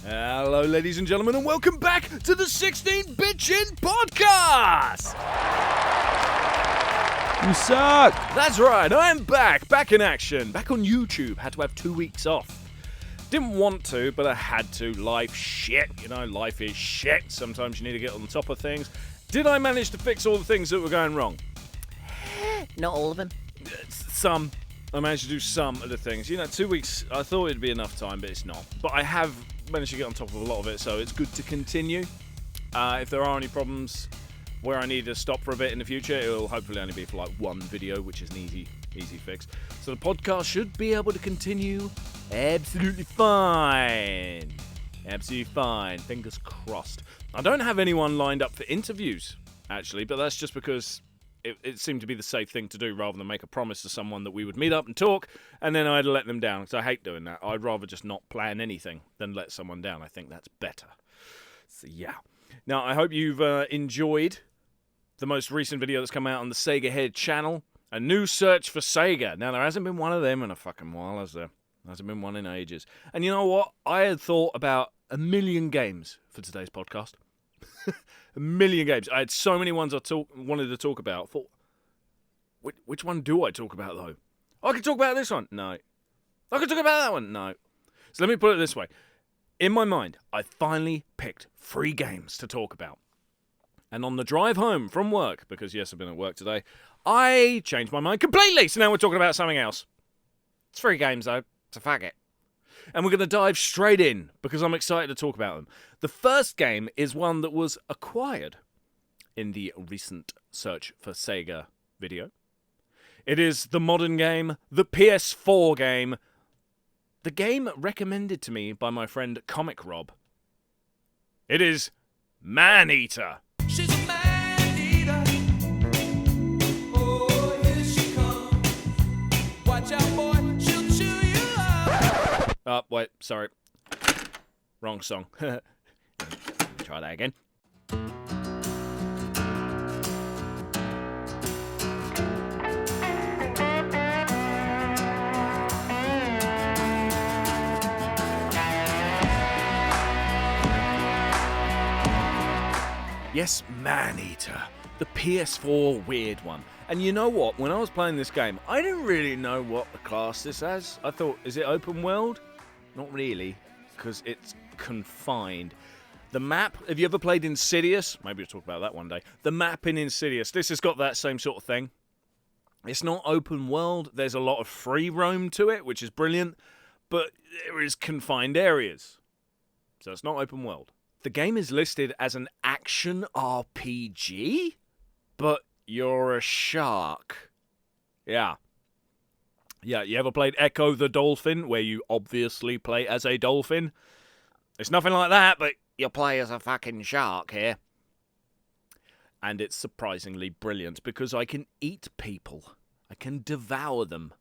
Hello, ladies and gentlemen, and welcome back to the 16 Bitchin' Podcast! You suck! That's right, I'm back in action, back on YouTube. Had to have 2 weeks off. Didn't want to, but I had to. Life shit, life is shit. Sometimes you need to get on top of things. Did I manage to fix all the things that were going wrong? Not all of them. Some. I managed to do some of the things. 2 weeks, I thought it'd be enough time, but it's not. But I have managed to get on top of a lot of it, so it's good to continue. If there are any problems where I need to stop for a bit in the future, it'll hopefully only be for like one video, which is an easy fix. So the podcast should be able to continue absolutely fine. Absolutely fine. Fingers crossed. I don't have anyone lined up for interviews, actually, but that's just because it seemed to be the safe thing to do rather than make a promise to someone that we would meet up and talk, and then I'd let them down, because I hate doing that. I'd rather just not plan anything than let someone down. I think that's better. So, yeah. Now, I hope you've enjoyed the most recent video that's come out on the Sega Head channel. A new search for Sega. Now, there hasn't been one of them in a fucking while, has there? There hasn't been one in ages. And you know what? I had thought about 1 million games for today's podcast. 1 million games. I had so many ones I wanted to talk about. I thought, which one do I talk about, though? I could talk about this one. No. I could talk about that one. No. So let me put it this way. In my mind, I finally picked 3 games to talk about. And on the drive home from work, because yes, I've been at work today, I changed my mind completely. So now we're talking about something else. It's 3 games, though. So fuck it. And we're going to dive straight in, because I'm excited to talk about them. The first game is one that was acquired in the recent Search for Sega video. It is the modern game, the PS4 game, the game recommended to me by my friend Comic Rob. It is Maneater. She's a man-eater. Oh, here she comes. Watch out, boy, she'll chew you up. Oh, wait, sorry. Wrong song. Try that again. Yes, Maneater, the PS4 weird one. And you know what? When I was playing this game, I didn't really know what to class this as. I thought, is it open world? Not really, because it's confined. The map, have you ever played Insidious? Maybe we'll talk about that one day. The map in Insidious, this has got that same sort of thing. It's not open world. There's a lot of free roam to it, which is brilliant. But there is confined areas. So it's not open world. The game is listed as an action RPG, but you're a shark. Yeah. Yeah, you ever played Echo the Dolphin, where you obviously play as a dolphin? It's nothing like that, but you play as a fucking shark here. And it's surprisingly brilliant, because I can eat people. I can devour them.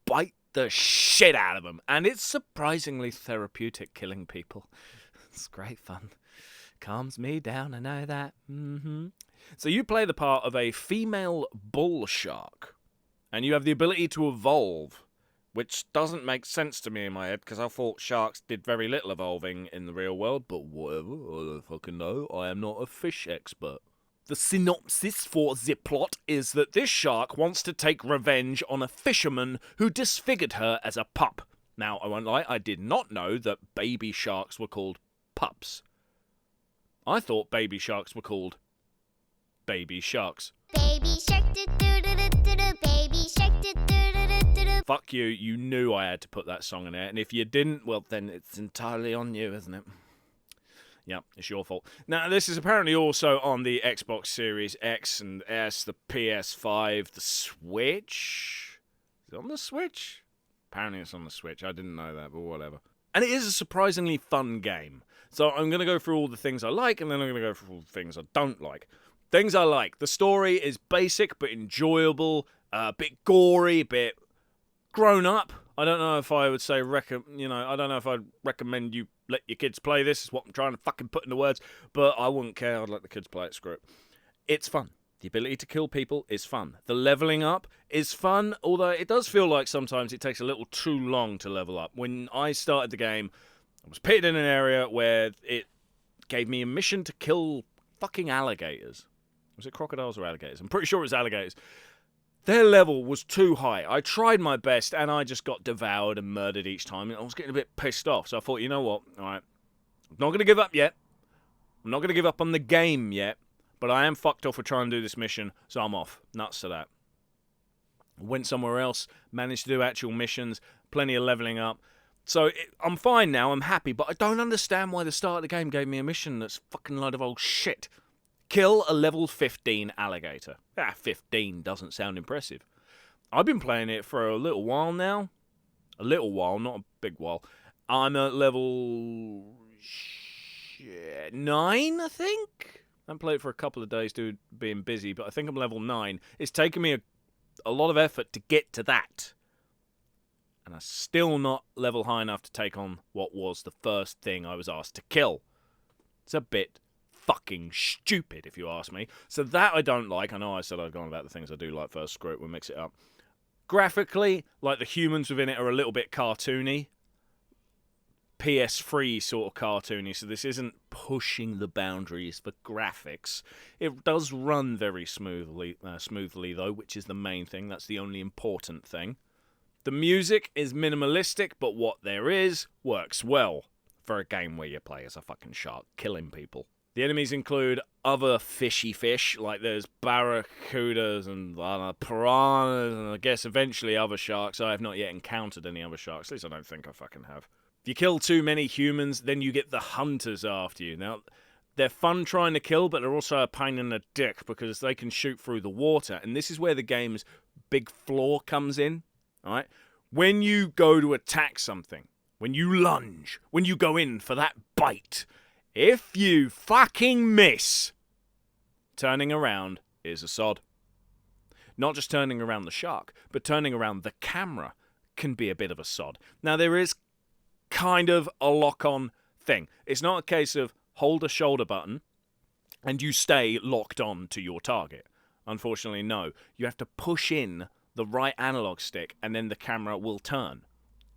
Bite the shit out of them. And it's surprisingly therapeutic killing people. It's great fun. Calms me down, I know that. So you play the part of a female bull shark, and you have the ability to evolve, which doesn't make sense to me in my head, because I thought sharks did very little evolving in the real world, but whatever, I don't fucking know. I am not a fish expert. The synopsis for the plot is that this shark wants to take revenge on a fisherman who disfigured her as a pup. Now, I won't lie, I did not know that baby sharks were called pups. I thought baby sharks were called baby sharks. Baby shark do do do do do do, baby shark do do do do do do. Fuck you, you knew I had to put that song in there, and if you didn't, well then it's entirely on you, isn't it? Yep, it's your fault. Now, this is apparently also on the Xbox Series X and S, the PS5, the Switch. Is it on the Switch? Apparently it's on the Switch. I didn't know that, but whatever. And it is a surprisingly fun game. So I'm going to go through all the things I like, and then I'm going to go through all the things I don't like. Things I like. The story is basic but enjoyable, a bit gory, a bit grown up. I don't know if I would say, I don't know if I'd recommend you let your kids play this, is what I'm trying to fucking put into words, but I wouldn't care. I'd let the kids play it, screw it. It's fun. The ability to kill people is fun. The leveling up is fun, although it does feel like sometimes it takes a little too long to level up. When I started the game, I was pitted in an area where it gave me a mission to kill fucking alligators. Was it crocodiles or alligators? I'm pretty sure it was alligators. Their level was too high. I tried my best, and I just got devoured and murdered each time. And I was getting a bit pissed off. So I thought, you know what? All right. I'm not going to give up yet. I'm not going to give up on the game yet. But I am fucked off for trying to do this mission, so I'm off. Nuts to that. Went somewhere else. Managed to do actual missions. Plenty of leveling up. So I'm fine now. I'm happy. But I don't understand why the start of the game gave me a mission that's fucking load of old shit. Kill a level 15 alligator. 15 doesn't sound impressive. I've been playing it for a little while now. A little while, not a big while. I'm at level 9, I think. I haven't played it for a couple of days due to being busy, but I think I'm level 9. It's taken me a lot of effort to get to that. And I'm still not level high enough to take on what was the first thing I was asked to kill. It's a bit fucking stupid, if you ask me. So that I don't like. I know I said I've gone about the things I do like first. Screw it, we'll mix it up. Graphically, like the humans within it are a little bit cartoony. PS3 sort of cartoony, so this isn't pushing the boundaries for graphics. It does run very smoothly though, which is the main thing. That's the only important thing. The music is minimalistic, but what there is works well for a game where you play as a fucking shark killing people. The enemies include other fishy fish, like there's barracudas and piranhas, and I guess eventually other sharks. I have not yet encountered any other sharks, at least I don't think I fucking have. If you kill too many humans, then you get the hunters after you. Now, they're fun trying to kill, but they're also a pain in the dick because they can shoot through the water, and this is where the game's big flaw comes in, alright? When you go to attack something, when you lunge, when you go in for that bite, if you fucking miss, turning around is a sod. Not just turning around the shark, but turning around the camera can be a bit of a sod. Now, there is kind of a lock-on thing. It's not a case of hold a shoulder button and you stay locked on to your target. Unfortunately, no. You have to push in the right analog stick and then the camera will turn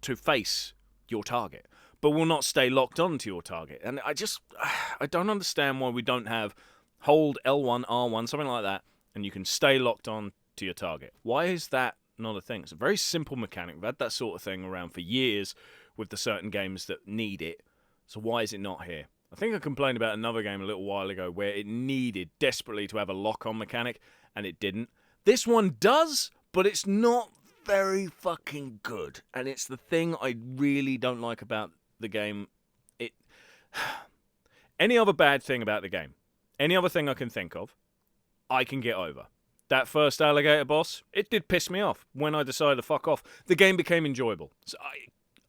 to face your target, but will not stay locked on to your target. And I don't understand why we don't have hold L1, R1, something like that, and you can stay locked on to your target. Why is that not a thing? It's a very simple mechanic. We've had that sort of thing around for years with the certain games that need it. So why is it not here? I think I complained about another game a little while ago where it needed desperately to have a lock-on mechanic, and it didn't. This one does, but it's not very fucking good. And it's the thing I really don't like about the game. Any other bad thing about the game, any other thing I can think of, I can get over. That first alligator boss, it did piss me off. When I decided to fuck off, the game became enjoyable. So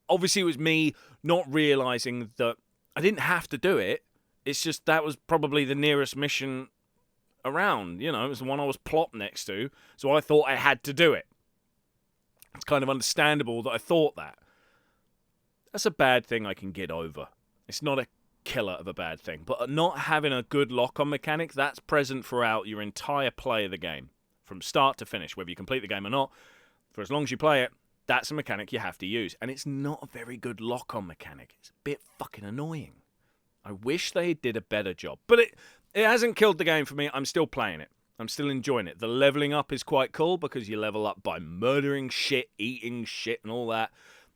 obviously it was me not realising that I didn't have to do it. It's just that was probably the nearest mission around. You know, it was the one I was plopped next to, so I thought I had to do it. It's kind of understandable that I thought that. That's a bad thing I can get over. It's not a killer of a bad thing. But not having a good lock-on mechanic, that's present throughout your entire play of the game. From start to finish, whether you complete the game or not, for as long as you play it, that's a mechanic you have to use. And it's not a very good lock-on mechanic. It's a bit fucking annoying. I wish they did a better job. But it hasn't killed the game for me. I'm still playing it. I'm still enjoying it. The leveling up is quite cool because you level up by murdering shit, eating shit, and all that.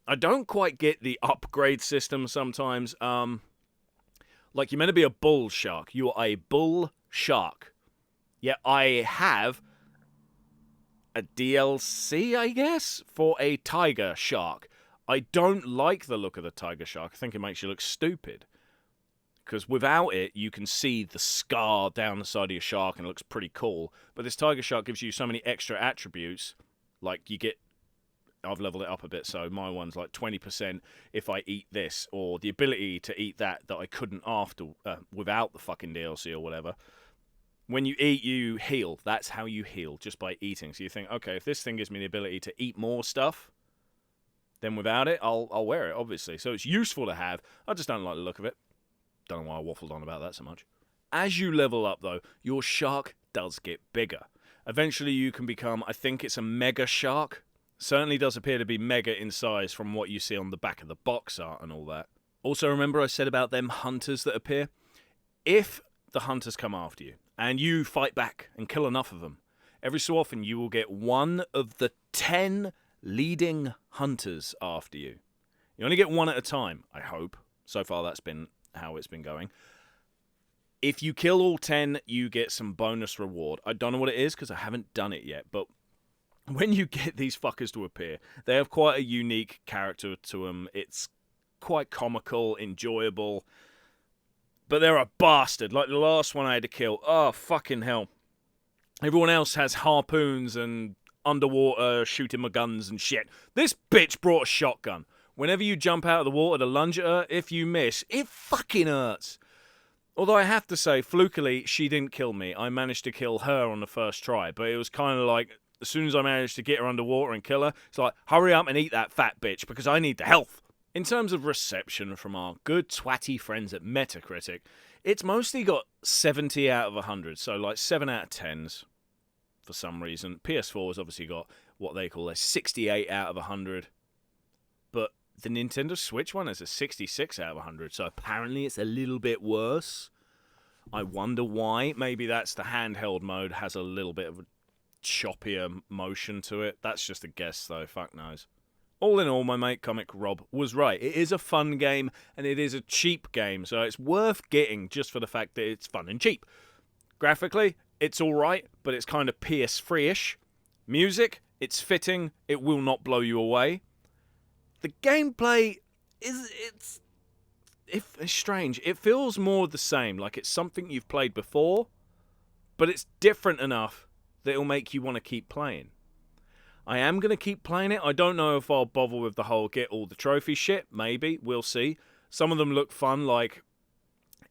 I don't quite get the upgrade system sometimes. Like, you're meant to be a bull shark. You are a bull shark. Yeah, I have a DLC, I guess, for a tiger shark. I don't like the look of the tiger shark. I think it makes you look stupid. Because without it, you can see the scar down the side of your shark and it looks pretty cool. But this tiger shark gives you so many extra attributes. Like, you get... I've leveled it up a bit, so my one's like 20% if I eat this. Or the ability to eat that I couldn't after without the fucking DLC or whatever. When you eat, you heal. That's how you heal, just by eating. So you think, okay, if this thing gives me the ability to eat more stuff, then without it, I'll wear it, obviously. So it's useful to have. I just don't like the look of it. Don't know why I waffled on about that so much. As you level up, though, your shark does get bigger. Eventually, you can become, I think it's a mega shark. Certainly does appear to be mega in size from what you see on the back of the box art and all that. Also, remember I said about them hunters that appear? If the hunters come after you, and you fight back and kill enough of them, every so often you will get one of the 10 leading hunters after you. You only get one at a time, I hope. So far that's been how it's been going. If you kill all 10, you get some bonus reward. I don't know what it is because I haven't done it yet, but when you get these fuckers to appear, they have quite a unique character to them. It's quite comical, enjoyable, but they're a bastard. Like the last one I had to kill. Oh, fucking hell. Everyone else has harpoons and underwater shooting my guns and shit. This bitch brought a shotgun. Whenever you jump out of the water to lunge at her, if you miss, it fucking hurts. Although I have to say, flukily, she didn't kill me. I managed to kill her on the first try, but it was kind of like, as soon as I managed to get her underwater and kill her, it's like, hurry up and eat that fat bitch, because I need the health. In terms of reception from our good twatty friends at Metacritic, it's mostly got 70 out of 100, so like 7 out of 10s for some reason. PS4 has obviously got what they call a 68 out of 100, but the Nintendo Switch one has a 66 out of 100, so apparently it's a little bit worse. I wonder why. Maybe that's the handheld mode has a little bit of a choppier motion to it. That's just a guess, though. Fuck knows. All in all, my mate Comic Rob was right. It is a fun game, and it is a cheap game, so it's worth getting just for the fact that it's fun and cheap. Graphically, it's alright, but it's kind of PS3-ish. Music, it's fitting. It will not blow you away. The gameplay it's strange. It feels more the same, like it's something you've played before, but it's different enough that it'll make you want to keep playing. I am going to keep playing it. I don't know if I'll bother with the whole get all the trophy shit. Maybe. We'll see. Some of them look fun, like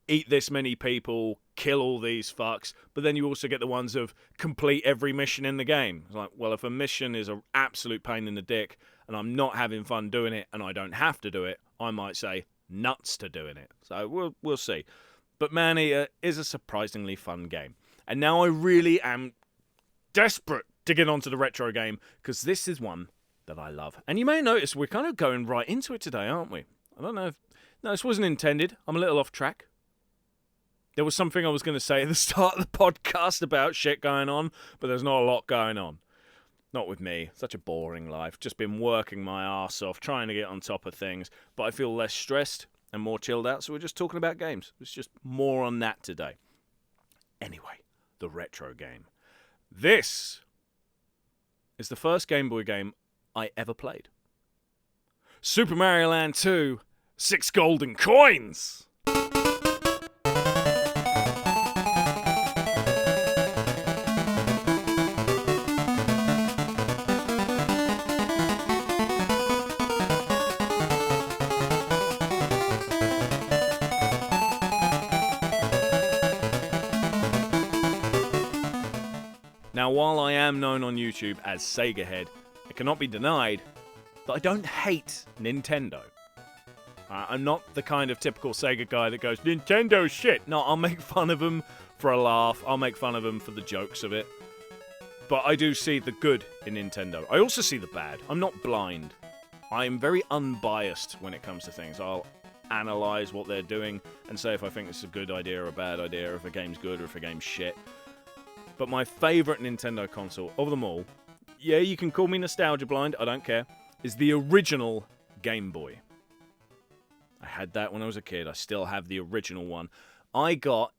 eat this many people, kill all these fucks, but then you also get the ones of complete every mission in the game. It's like, well, if a mission is an absolute pain in the dick and I'm not having fun doing it and I don't have to do it, I might say nuts to doing it. So we'll see. But Maneater is a surprisingly fun game. And now I really am desperate to get onto the retro game, because this is one that I love. And you may notice we're kind of going right into it today, aren't we? I don't know if... No, this wasn't intended. I'm a little off track. There was something I was going to say at the start of the podcast about shit going on, but there's not a lot going on. Not with me. Such a boring life. Just been working my arse off, trying to get on top of things, but I feel less stressed and more chilled out, so we're just talking about games. It's just more on that today. Anyway, the retro game. This is the first Game Boy game I ever played. Super Mario Land 2, 6 golden coins! Now, while I am known on YouTube as Sega Head, it cannot be denied that I don't hate Nintendo. I'm not the kind of typical Sega guy that goes, Nintendo shit! No, I'll make fun of them for a laugh, I'll make fun of them for the jokes of it. But I do see the good in Nintendo. I also see the bad. I'm not blind. I'm very unbiased when it comes to things. I'll analyse what they're doing and say if I think it's a good idea or a bad idea, or if a game's good or if a game's shit. But my favourite Nintendo console of them all, yeah, you can call me nostalgia blind, I don't care, is the original Game Boy. I had that when I was a kid. I still have the original one. I got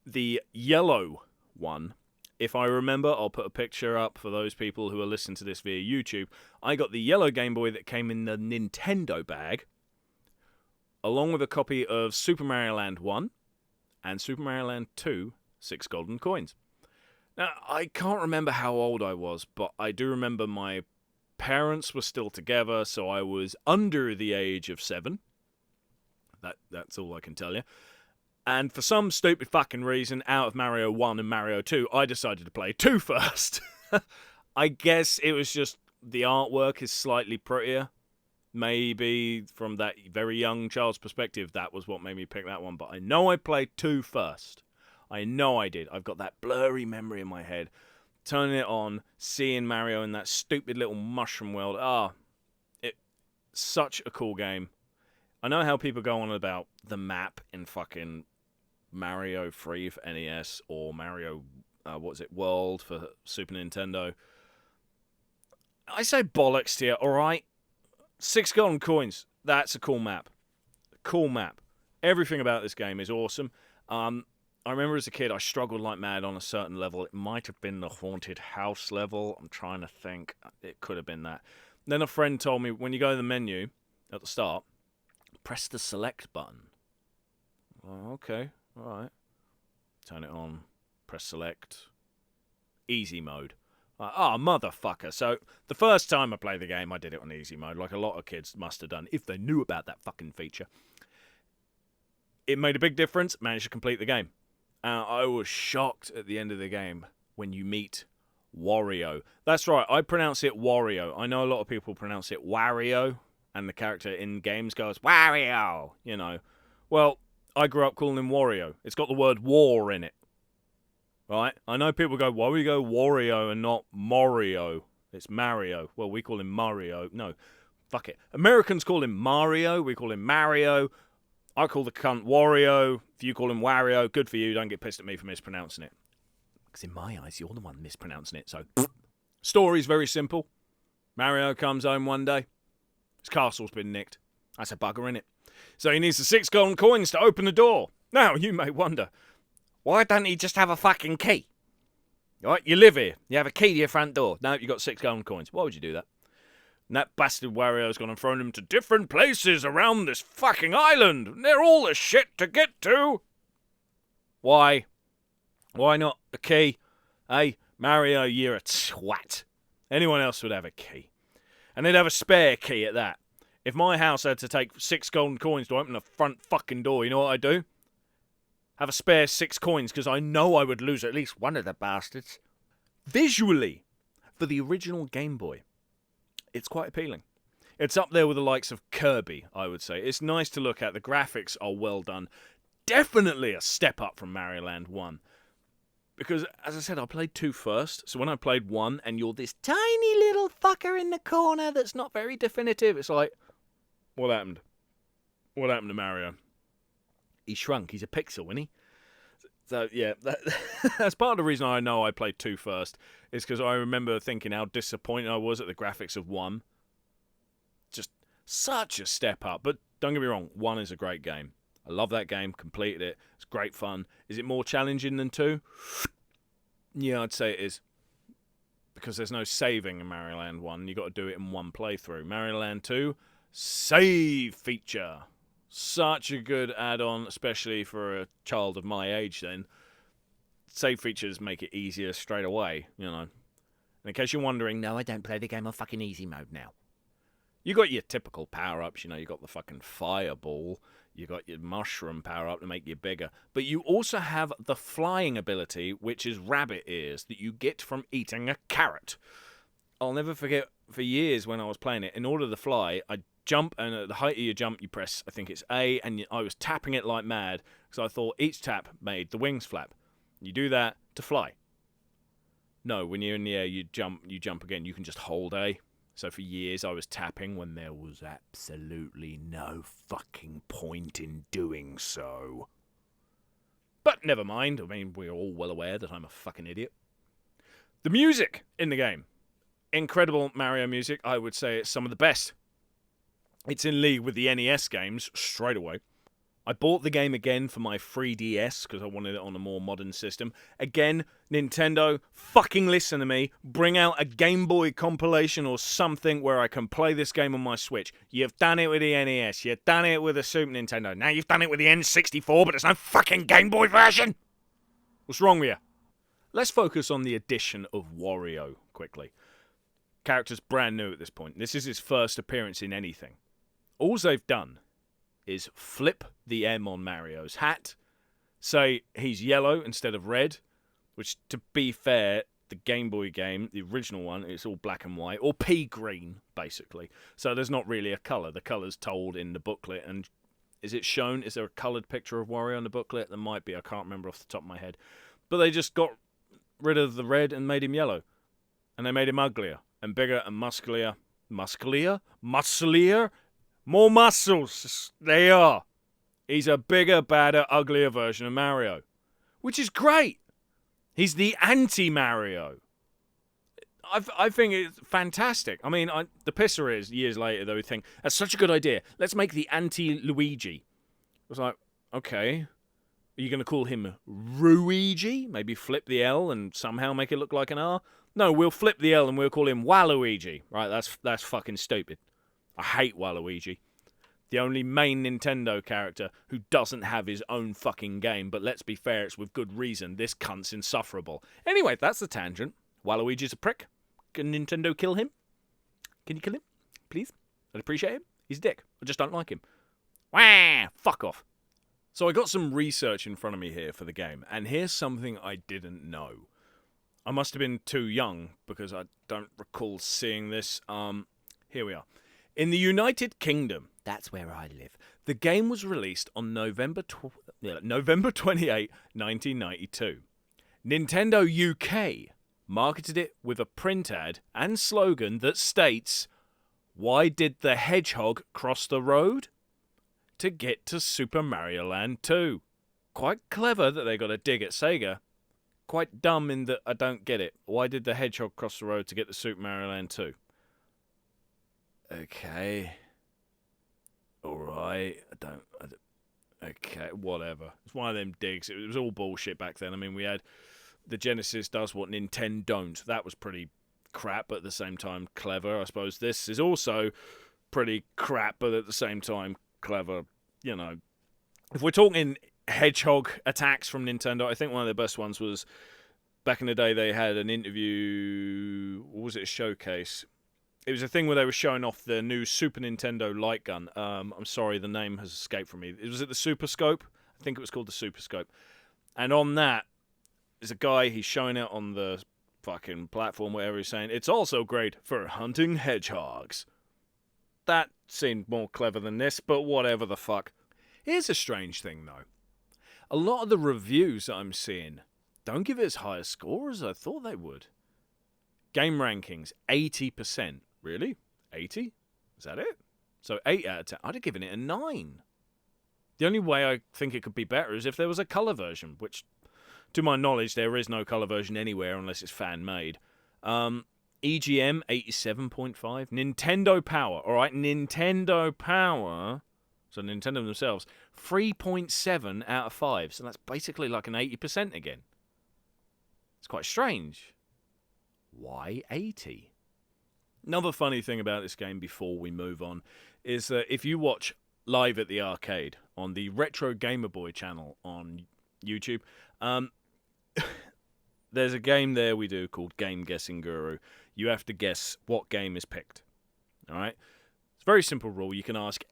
the yellow one. If I remember, I'll put a picture up for those people who are listening to this via YouTube. I got the yellow Game Boy that came in the Nintendo bag, along with a copy of Super Mario Land 1 and Super Mario Land 2, 6 golden coins. Now, I can't remember how old I was, but I do remember my parents were still together, so I was under the age of 7. That's all I can tell you. And for some stupid fucking reason, out of Mario 1 and Mario 2, I decided to play 2 first. I guess it was just the artwork is slightly prettier. Maybe from that very young child's perspective, that was what made me pick that one. But I know I played 2 first. I know I did. I've got that blurry memory in my head. Turning it on, seeing Mario in that stupid little mushroom world. It's such a cool game. I know how people go on about the map in fucking Mario 3 for NES or Mario, World for Super Nintendo. I say bollocks to you, alright? 6 golden coins. That's a cool map. Cool map. Everything about this game is awesome. I remember as a kid, I struggled like mad on a certain level. It might have been the haunted house level. I'm trying to think. It could have been that. Then a friend told me, when you go to the menu at the start, press the select button. Oh, okay, alright. Turn it on. Press select. Easy mode. Motherfucker. So, the first time I played the game, I did it on easy mode, like a lot of kids must have done, if they knew about that fucking feature. It made a big difference, managed to complete the game. I was shocked at the end of the game when you meet Wario. That's right, I pronounce it Wario. I know a lot of people pronounce it Wario, and the character in games goes, Wario, you know. Well, I grew up calling him Wario. It's got the word war in it. Right? I know people go, why would you go Wario and not Mario? It's Mario. Well, we call him Mario. No, fuck it. Americans call him Mario. We call him Mario. I call the cunt Wario. If you call him Wario, good for you. Don't get pissed at me for mispronouncing it. Because in my eyes, you're the one mispronouncing it. So, story's very simple. Mario comes home one day. His castle's been nicked. That's a bugger, innit? So he needs the 6 golden coins to open the door. Now, you may wonder, why don't he just have a fucking key? Right, you live here. You have a key to your front door. Now you've got 6 golden coins. Why would you do that? And that bastard Wario's gone and thrown him to different places around this fucking island. And they're all the shit to get to. Why? Why not a key? Hey, Mario, you're a twat. Anyone else would have a key. And they'd have a spare key at that. If my house had to take 6 golden coins to open the front fucking door, you know what I'd do? Have a spare 6 coins, because I know I would lose at least one of the bastards. Visually, for the original Game Boy, it's quite appealing. It's up there with the likes of Kirby, I would say. It's nice to look at. The graphics are well done. Definitely a step up from Mario Land 1. Because, as I said, I played 2 first. So when I played 1, and you're this tiny little fucker in the corner that's not very definitive, it's like, what happened? What happened to Mario? He shrunk. He's a pixel, isn't he? So, yeah, that's part of the reason I know I played 2 first, is because I remember thinking how disappointed I was at the graphics of 1. Just such a step up. But don't get me wrong, 1 is a great game. I love that game, completed it. It's great fun. Is it more challenging than 2? Yeah, I'd say it is. Because there's no saving in Mario Land 1. You've got to do it in one playthrough. Mario Land 2, save feature. Such a good add-on, especially for a child of my age then. Save features make it easier straight away, you know. And in case you're wondering, no, I don't play the game on fucking easy mode now. You got your typical power-ups, you know, you got the fucking fireball, you got your mushroom power-up to make you bigger, but you also have the flying ability, which is rabbit ears, that you get from eating a carrot. I'll never forget, for years when I was playing it, in order to fly, I jump, and at the height of your jump, you press, I think it's A, and I was tapping it like mad, because I thought each tap made the wings flap. You do that to fly. No, when you're in the air, you jump again. You can just hold A. So for years, I was tapping when there was absolutely no fucking point in doing so. But never mind. I mean, we're all well aware that I'm a fucking idiot. The music in the game. Incredible Mario music. I would say it's some of the best. It's in league with the NES games straight away. I bought the game again for my 3DS because I wanted it on a more modern system. Again, Nintendo, fucking listen to me. Bring out a Game Boy compilation or something where I can play this game on my Switch. You've done it with the NES. You've done it with the Super Nintendo. Now you've done it with the N64, but there's no fucking Game Boy version. What's wrong with you? Let's focus on the addition of Wario quickly. Character's brand new at this point. This is his first appearance in anything. All they've done is flip the M on Mario's hat, say he's yellow instead of red, which, to be fair, the Game Boy game, the original one, it's all black and white, or pea green, basically. So there's not really a colour. The colour's told in the booklet, and is it shown? Is there a coloured picture of Wario in the booklet? There might be, I can't remember off the top of my head. But they just got rid of the red and made him yellow. And they made him uglier, and bigger, and musclier. Musclier? More muscles. They are. He's a bigger, badder, uglier version of Mario. Which is great. He's the anti-Mario. I think it's fantastic. I mean, the pisser is, years later, though, we think, that's such a good idea. Let's make the anti-Luigi. I was like, okay. Are you going to call him Ruigi? Maybe flip the L and somehow make it look like an R? No, we'll flip the L and we'll call him Waluigi. Right, that's fucking stupid. I hate Waluigi. The only main Nintendo character who doesn't have his own fucking game, but let's be fair, it's with good reason. This cunt's insufferable. Anyway, that's the tangent. Waluigi's a prick. Can Nintendo kill him? Can you kill him? Please? I'd appreciate him. He's a dick. I just don't like him. Wah! Fuck off. So I got some research in front of me here for the game, and here's something I didn't know. I must have been too young, because I don't recall seeing this. Here we are. In the United Kingdom, that's where I live, the game was released on November 28, 1992. Nintendo UK marketed it with a print ad and slogan that states, "Why did the hedgehog cross the road? To get to Super Mario Land 2. Quite clever that they got a dig at Sega. Quite dumb in that I don't get it. Why did the hedgehog cross the road to get to Super Mario Land 2? Okay. Alright. Okay, whatever. It's one of them digs. It was all bullshit back then. I mean, we had the Genesis does what Nintendo don't. That was pretty crap, but at the same time clever. I suppose this is also pretty crap, but at the same time clever. You know, if we're talking hedgehog attacks from Nintendo, I think one of the best ones was back in the day. They had an interview, or was it a showcase? It was a thing where they were showing off their new Super Nintendo light gun. I'm sorry, the name has escaped from me. Was it the Super Scope? I think it was called the Super Scope. And on that, there's a guy, he's showing it on the fucking platform, whatever he's saying. It's also great for hunting hedgehogs. That seemed more clever than this, but whatever the fuck. Here's a strange thing, though. A lot of the reviews that I'm seeing don't give it as high a score as I thought they would. Game rankings, 80%. Really? 80? Is that it? So 8 out of 10. I'd have given it a 9. The only way I think it could be better is if there was a colour version, which, to my knowledge, there is no colour version anywhere unless it's fan-made. EGM, 87.5. Nintendo Power, alright? Nintendo Power, so Nintendo themselves, 3.7 out of 5. So that's basically like an 80% again. It's quite strange. Why 80? Another funny thing about this game before we move on is that if you watch Live at the Arcade on the Retro Gamer Boy channel on YouTube, there's a game there we do called Game Guessing Guru. You have to guess what game is picked. All right? It's a very simple rule. You can ask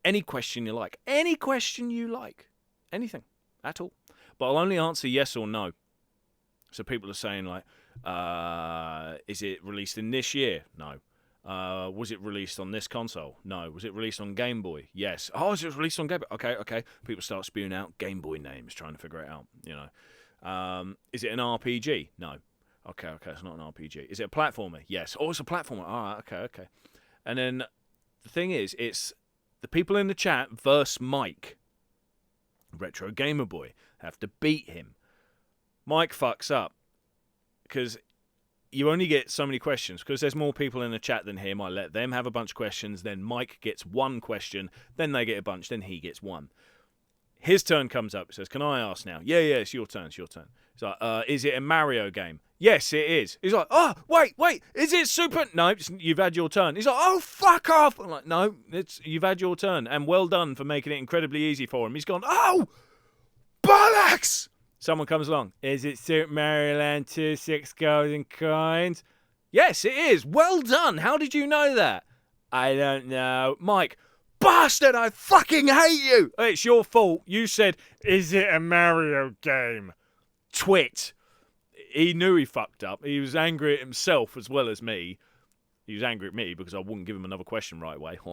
any question you like. Any question you like. Anything at all. But I'll only answer yes or no. So people are saying like, is it released in this year? No. Was it released on this console? No. Was it released on Game Boy? Yes. Oh, is it released on Game Boy? Okay. People start spewing out Game Boy names, trying to figure it out, you know. Is it an RPG? No. Okay, it's not an RPG. Is it a platformer? Yes. Oh, it's a platformer. All right, okay. And then the thing is, it's the people in the chat versus Mike. Retro Gamer Boy have to beat him. Mike fucks up because you only get so many questions because there's more people in the chat than him. I let them have a bunch of questions, then Mike gets one question, then they get a bunch, then he gets one. His turn comes up. He says, "Can I ask now?" Yeah, it's your turn. He's like, "Is it a Mario game?" Yes, it is. He's like, "Oh, wait, is it Super?" No, you've had your turn. He's like, "Oh, fuck off!" I'm like, "No, you've had your turn, and well done for making it incredibly easy for him." He's gone, "Oh, bollocks!" Someone comes along. Is it Super Mario Land 2, 6 golden coins? Yes, it is. Well done. How did you know that? I don't know. Mike, bastard, I fucking hate you. It's your fault. You said, "Is it a Mario game?" Twit. He knew he fucked up. He was angry at himself as well as me. He was angry at me because I wouldn't give him another question right away. He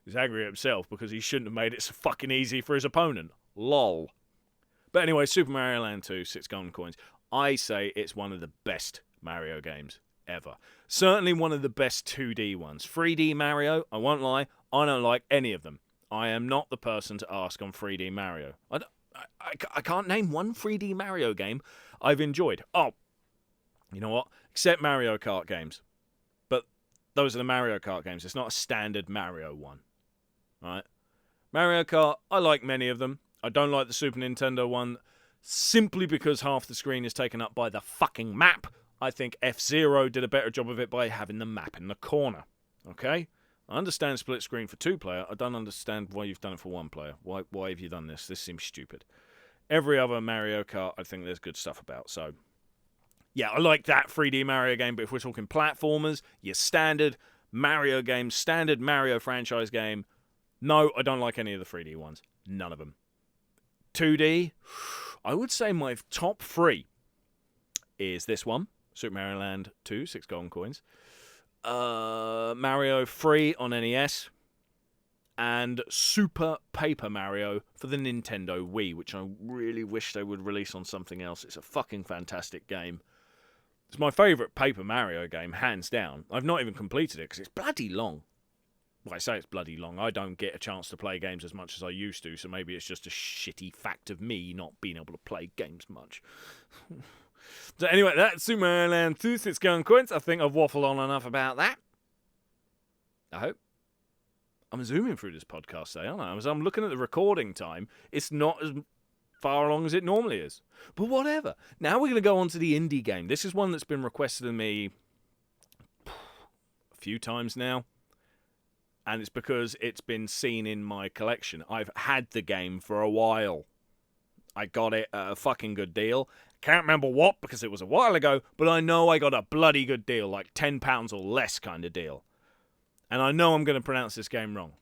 was angry at himself because he shouldn't have made it so fucking easy for his opponent. Lol. But anyway, Super Mario Land 2, 6 golden coins. I say it's one of the best Mario games ever. Certainly one of the best 2D ones. 3D Mario, I won't lie, I don't like any of them. I am not the person to ask on 3D Mario. I can't name one 3D Mario game I've enjoyed. Oh, you know what? Except Mario Kart games. But those are the Mario Kart games. It's not a standard Mario one. Right? Mario Kart, I like many of them. I don't like the Super Nintendo one simply because half the screen is taken up by the fucking map. I think F-Zero did a better job of it by having the map in the corner. Okay? I understand split screen for 2-player. I don't understand why you've done it for 1-player. Why have you done this? This seems stupid. Every other Mario Kart, I think there's good stuff about. So, yeah, I like that 3D Mario game. But if we're talking platformers, your standard Mario game, standard Mario franchise game, no, I don't like any of the 3D ones. None of them. 2D, I would say my top 3 is this one, Super Mario Land 2, 6 golden coins, Mario 3 on NES, and Super Paper Mario for the Nintendo Wii, which I really wish they would release on something else. It's a fucking fantastic game. It's my favourite Paper Mario game, hands down. I've not even completed it because it's bloody long. Well, I say it's bloody long. I don't get a chance to play games as much as I used to, so maybe it's just a shitty fact of me not being able to play games much. So anyway, that's Super Mario Land 2, 6 golden coins. I think I've waffled on enough about that. I hope. I'm zooming through this podcast today, aren't I? As I'm looking at the recording time, it's not as far along as it normally is. But whatever. Now we're going to go on to the indie game. This is one that's been requested of me a few times now. And it's because it's been seen in my collection. I've had the game for a while. I got it at a fucking good deal. Can't remember what because it was a while ago, but I know I got a bloody good deal, like £10 or less kind of deal. And I know I'm going to pronounce this game wrong.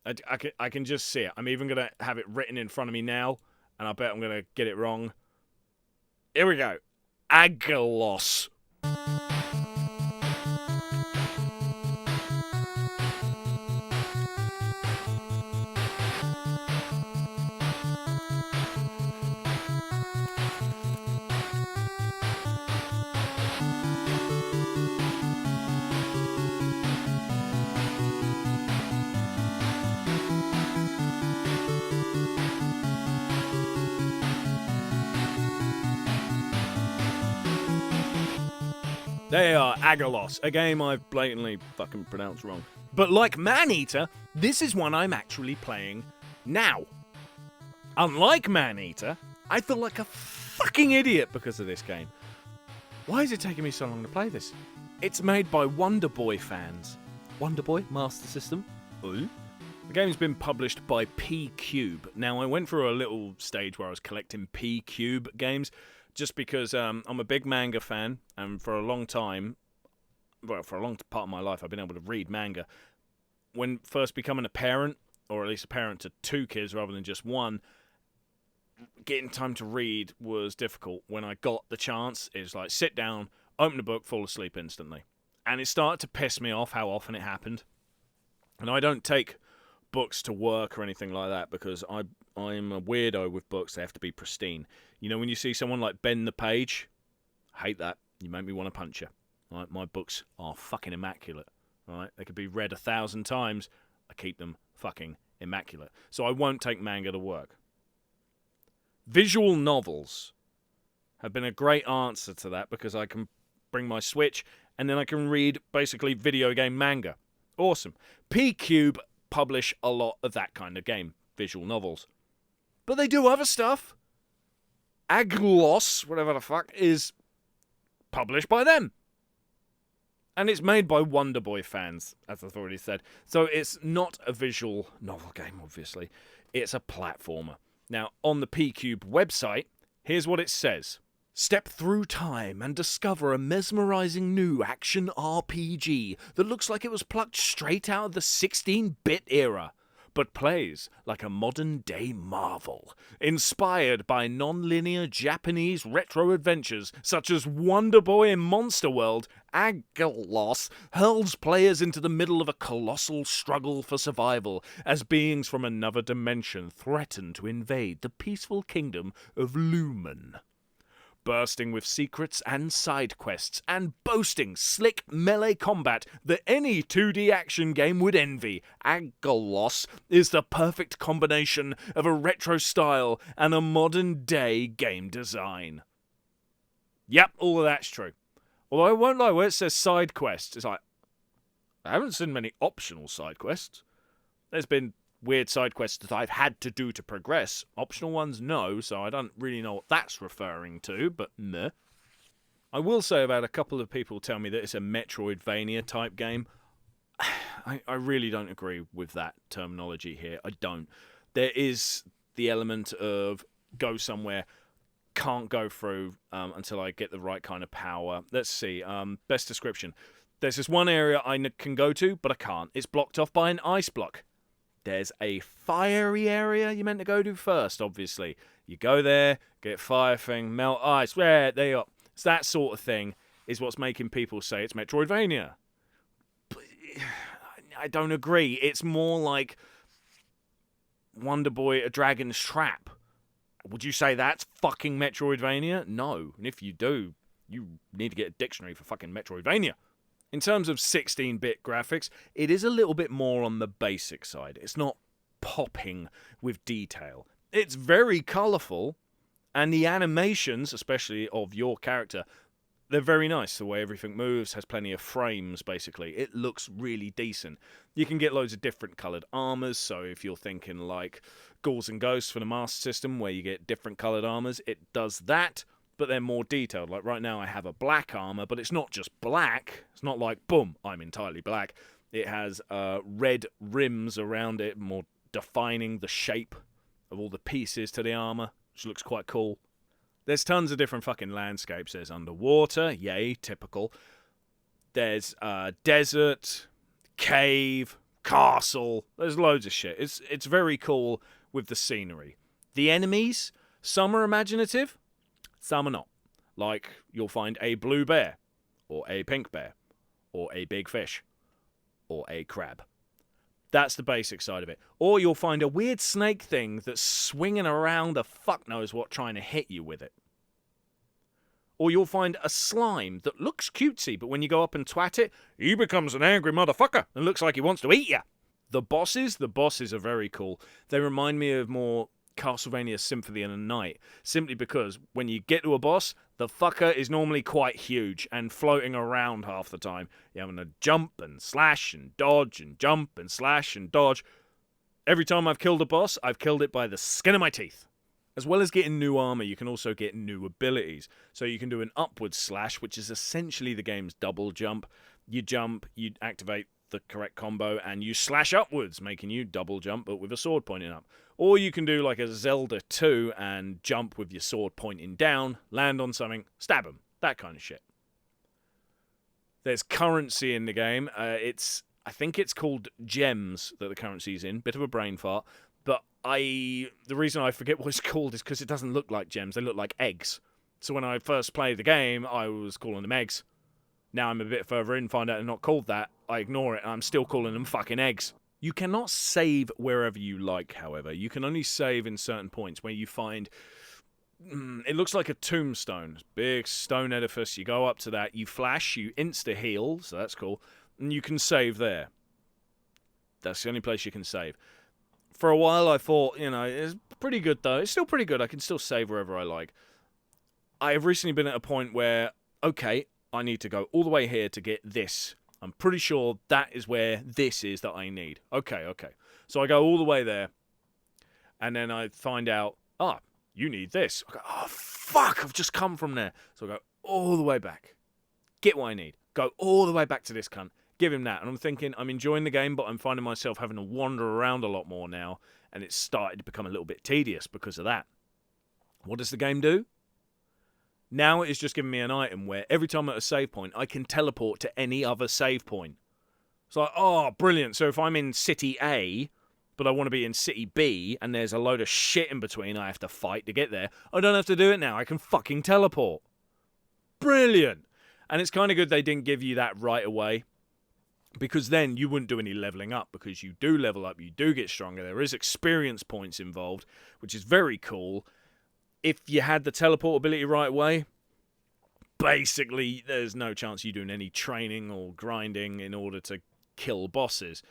I can just see it. I'm even going to have it written in front of me now, and I bet I'm going to get it wrong. Here we go. Agalos. They are Agalos, a game I've blatantly fucking pronounced wrong. But like Maneater, this is one I'm actually playing now. Unlike Maneater, I feel like a fucking idiot because of this game. Why is it taking me so long to play this? It's made by Wonder Boy fans. Wonder Boy Master System. Ooh. The game's been published by P-Cube. Now, I went through a little stage where I was collecting P-Cube games, just because I'm a big manga fan, and for a long time, well, for a long part of my life, I've been able to read manga. When first becoming a parent, or at least a parent to 2 kids rather than just 1, getting time to read was difficult. When I got the chance, it was like, sit down, open a book, fall asleep instantly. And it started to piss me off how often it happened. And I don't take books to work or anything like that because I'm a weirdo with books. They have to be pristine. You know, when you see someone like bend the page, I hate that. You make me want to punch you. Right? My books are fucking immaculate. Right? They could be read 1,000 times. I keep them fucking immaculate. So I won't take manga to work. Visual novels have been a great answer to that because I can bring my Switch and then I can read basically video game manga. Awesome. P-Cube publish a lot of that kind of game, visual novels. But they do other stuff. Aglos, whatever the fuck, is published by them. And it's made by Wonder Boy fans, as I've already said. So it's not a visual novel game, obviously. It's a platformer. Now, on the P-Cube website, here's what it says. Step through time and discover a mesmerizing new action RPG that looks like it was plucked straight out of the 16-bit era, but plays like a modern-day marvel, inspired by non-linear Japanese retro adventures such as Wonder Boy and Monster World. Agalos hurls players into the middle of a colossal struggle for survival as beings from another dimension threaten to invade the peaceful kingdom of Lumen. bursting with secrets and side quests, and boasting slick melee combat that any 2D action game would envy, Aggelos is the perfect combination of a retro style and a modern day game design. Yep, all of that's true. Although I won't lie, where it says side quests, it's like, I haven't seen many optional side quests. There's been weird side quests that I've had to do to progress. Optional ones, no, so I don't really know what that's referring to, but meh. I will say about a couple of people tell me that it's a Metroidvania type game. I really don't agree with that terminology here. I don't. There is the element of go somewhere, can't go through until I get the right kind of power. Let's see. Best description. There's this one area I can go to, but I can't. It's blocked off by an ice block. There's a fiery area you're meant to go to first, obviously. You go there, get fire thing, melt ice. There you go. It's that sort of thing is what's making people say it's Metroidvania. But I don't agree. It's more like Wonder Boy, A Dragon's Trap. Would you say that's fucking Metroidvania? No. And if you do, you need to get a dictionary for fucking Metroidvania. In terms of 16-bit graphics, it is a little bit more on the basic side. It's not popping with detail. It's very colourful, and the animations, especially of your character, they're very nice. The way everything moves has plenty of frames, basically. It looks really decent. You can get loads of different coloured armours, so if you're thinking like Ghouls and Ghosts for the Master System, where you get different coloured armours, it does that. But they're more detailed. Like right now I have a black armor, but it's not just black. It's not like, boom, I'm entirely black. It has red rims around it, more defining the shape of all the pieces to the armor, which looks quite cool. There's tons of different fucking landscapes. There's underwater, yay, typical. There's desert, cave, castle. There's loads of shit. It's very cool with the scenery. The enemies, some are imaginative, some are not. Like, you'll find a blue bear, or a pink bear, or a big fish, or a crab. That's the basic side of it. Or you'll find a weird snake thing that's swinging around a fuck knows what trying to hit you with it. Or you'll find a slime that looks cutesy, but when you go up and twat it, he becomes an angry motherfucker and looks like he wants to eat you. The bosses are very cool. They remind me of more Castlevania Symphony of the Night, simply because when you get to a boss, the fucker is normally quite huge and floating around half the time. You're having to jump and slash and dodge and jump and slash and dodge. Every time I've killed a boss, I've killed it by the skin of my teeth. As well as getting new armor, you can also get new abilities. So you can do an upward slash, which is essentially the game's double jump. You jump, you activate the correct combo, and you slash upwards, making you double jump, but with a sword pointing up. Or you can do like a Zelda 2 and jump with your sword pointing down, land on something, stab them. That kind of shit. There's currency in the game. I think it's called gems that the currency's in. Bit of a brain fart. But the reason I forget what it's called is because it doesn't look like gems. They look like eggs. So when I first played the game, I was calling them eggs. Now I'm a bit further in, find out they're not called that. I ignore it, and I'm still calling them fucking eggs. You cannot save wherever you like, however. You can only save in certain points where you find... it looks like a tombstone. Big stone edifice. You go up to that, you flash, you insta-heal, so that's cool. And you can save there. That's the only place you can save. For a while I thought, it's pretty good though. It's still pretty good. I can still save wherever I like. I have recently been at a point where, okay, I need to go all the way here to get this. I'm pretty sure that is where this is that I need. Okay. So I go all the way there, and then I find out, you need this. I go, oh, fuck, I've just come from there. So I go all the way back, get what I need, go all the way back to this cunt, give him that. And I'm thinking, I'm enjoying the game, but I'm finding myself having to wander around a lot more now, and it's started to become a little bit tedious because of that. What does the game do? Now it's just giving me an item where every time I'm at a save point, I can teleport to any other save point. It's like, oh, brilliant. So if I'm in City A, but I want to be in City B, and there's a load of shit in between I have to fight to get there, I don't have to do it now. I can fucking teleport. Brilliant. And it's kind of good they didn't give you that right away, because then you wouldn't do any leveling up, because you do level up, you do get stronger. There is experience points involved, which is very cool. If you had the teleport ability right away, basically there's no chance you doing any training or grinding in order to kill bosses.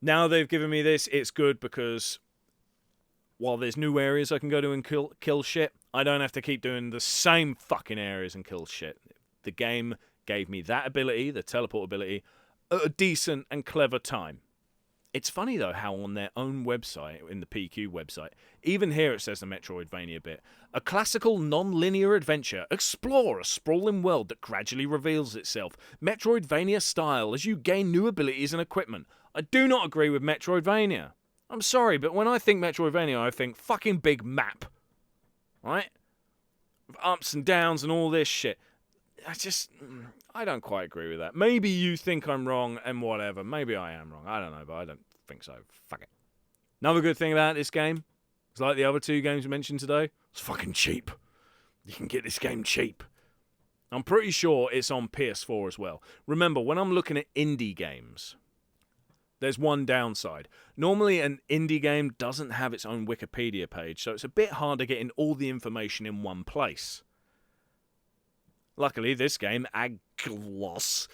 Now they've given me this, it's good because while there's new areas I can go to and kill shit, I don't have to keep doing the same fucking areas and kill shit. The game gave me that ability, the teleport ability, at a decent and clever time. It's funny, though, how on their own website, in the PQ website, even here it says the Metroidvania bit, a classical non-linear adventure, explore a sprawling world that gradually reveals itself, Metroidvania style, as you gain new abilities and equipment. I do not agree with Metroidvania. I'm sorry, but when I think Metroidvania, I think fucking big map. Right? With ups and downs and all this shit. I don't quite agree with that. Maybe you think I'm wrong and whatever. Maybe I am wrong. I don't know, but I don't think so. Fuck it. Another good thing about this game, it's like the other two games we mentioned today, it's fucking cheap. You can get this game cheap. I'm pretty sure it's on PS4 as well. Remember, when I'm looking at indie games, there's one downside. Normally, an indie game doesn't have its own Wikipedia page, so it's a bit harder getting all the information in one place. Luckily, this game, Aglos,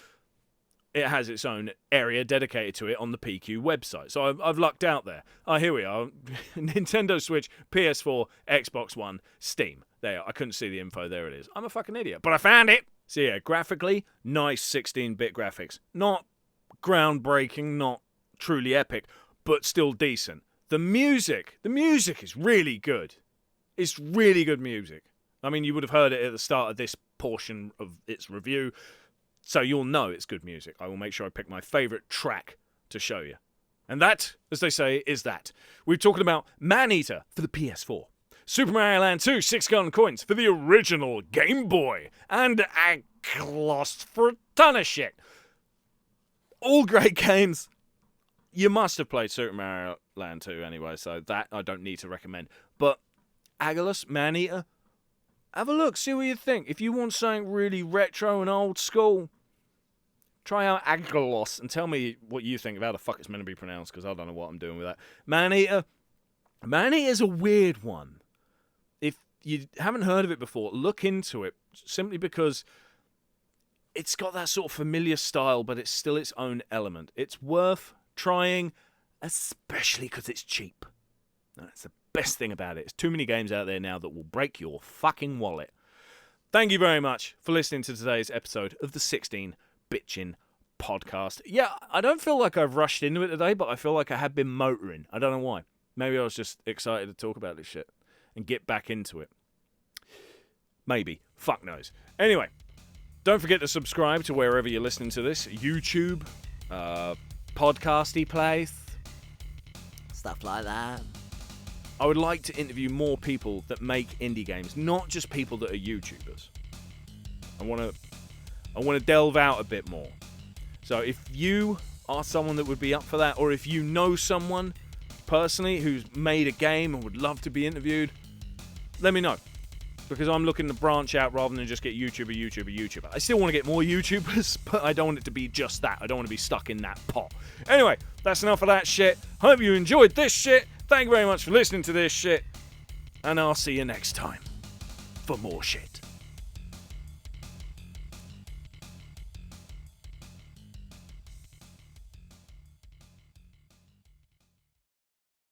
it has its own area dedicated to it on the PQ website. So I've lucked out there. Oh, here we are. Nintendo Switch, PS4, Xbox One, Steam. There, I couldn't see the info. There it is. I'm a fucking idiot, but I found it. So yeah, graphically, nice 16-bit graphics. Not groundbreaking, not truly epic, but still decent. The music is really good. It's really good music. I mean, you would have heard it at the start of this portion of its review, so you'll know it's good music. I will make sure I pick my favourite track to show you. And that, as they say, is that. We're talking about Maneater for the PS4, Super Mario Land 2 6 Golden Coins for the original Game Boy, and Aglos for a ton of shit. All great games. You must have played Super Mario Land 2 anyway, so that I don't need to recommend. But Aglos, Maneater, have a look, see what you think. If you want something really retro and old school, try out Aglos and tell me what you think of how the fuck it's meant to be pronounced, because I don't know what I'm doing with that. Maneater's a weird one. If you haven't heard of it before, look into it, simply because it's got that sort of familiar style, but it's still its own element. It's worth trying, especially because it's cheap. That's the best thing about it. There's too many games out there now that will break your fucking wallet. Thank you very much for listening to today's episode of the 16 Bitchin' Podcast. Yeah, I don't feel like I've rushed into it today, but I feel like I have been motoring. I don't know why. Maybe I was just excited to talk about this shit and get back into it. Maybe. Fuck knows. Anyway, don't forget to subscribe to wherever you're listening to this. YouTube, podcasty place, Stuff like that. I would like to interview more people that make indie games, not just people that are YouTubers. I want to delve out a bit more. So if you are someone that would be up for that, or if you know someone personally who's made a game and would love to be interviewed, let me know. Because I'm looking to branch out rather than just get YouTuber. I still want to get more YouTubers, but I don't want it to be just that. I don't want to be stuck in that pot. Anyway, that's enough of that shit. Hope you enjoyed this shit. Thank you very much for listening to this shit. And I'll see you next time for more shit.